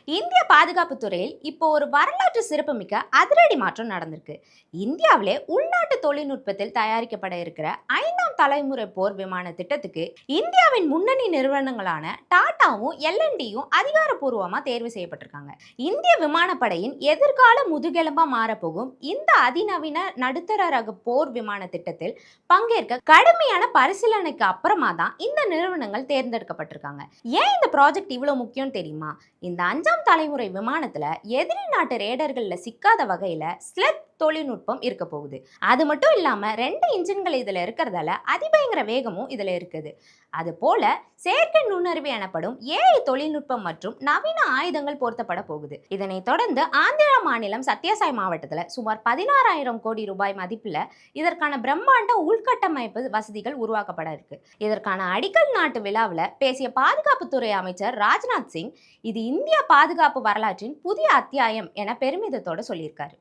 இந்திய பாதுகாப்பு துறையில் இப்போ ஒரு வரலாற்று சிறப்புமிக்க அதிரடி மாற்றம் நடந்திருக்கு. இந்தியாவிலே உள்நாட்டு தொழில்நுட்பத்தில் தயாரிக்கப்பட இருக்கிற 5ஆம் தலைமுறை போர் விமான திட்டத்துக்கு இந்தியாவின் முன்னணி நிறுவனங்களான டாடாவும் எல்என்டியும் அதிகாரப்பூர்வமா தேர்வு செய்யப்பட்டிருக்காங்க. இந்திய விமானப்படையின் எதிர்கால முதுகெலும்பா மாறப்போகும் இந்த அதிநவீன நடுத்தர ரக போர் விமான திட்டத்தில் பங்கேற்க கடுமையான பரிசீலனைக்கு அப்புறமா தான் இந்த நிறுவனங்கள் தேர்ந்தெடுக்கப்பட்டிருக்காங்க. ஏன் இந்த ப்ராஜெக்ட் இவ்வளவு முக்கியம் தெரியுமா? இந்த 5ஆம் தலைமுறை விமானத்துல எதிரி நாட்டு ரேடர்கள்ல சிக்காத வகையில ஸ்லெத் தொழில்நுட்பம் இருக்க போகுது. அது மட்டும் இல்லாம 2 இன்ஜின்கள் இதுல இருக்கிறதால அதிபயங்கர வேகமும் இதுல இருக்குது. அது போல செயற்கை நுண்ணறிவு எனப்படும் ஏஐ தொழில்நுட்பம் மற்றும் நவீன ஆயுதங்கள் பொருத்தப்பட போகுது. இதனை தொடர்ந்து ஆந்திரா மாநிலம் சத்யசாய் மாவட்டத்துல சுமார் 16,000 கோடி ரூபாய் மதிப்புல இதற்கான பிரம்மாண்ட உள்கட்டமைப்பு வசதிகள் உருவாக்கப்பட இருக்கு. இதற்கான அடிக்கல் நாட்டு விழாவில் பேசிய பாதுகாப்புத்துறை அமைச்சர் ராஜ்நாத் சிங், இது இந்திய பாதுகாப்பு வரலாற்றின் புதிய அத்தியாயம் என பெருமிதத்தோட சொல்லியிருக்காரு.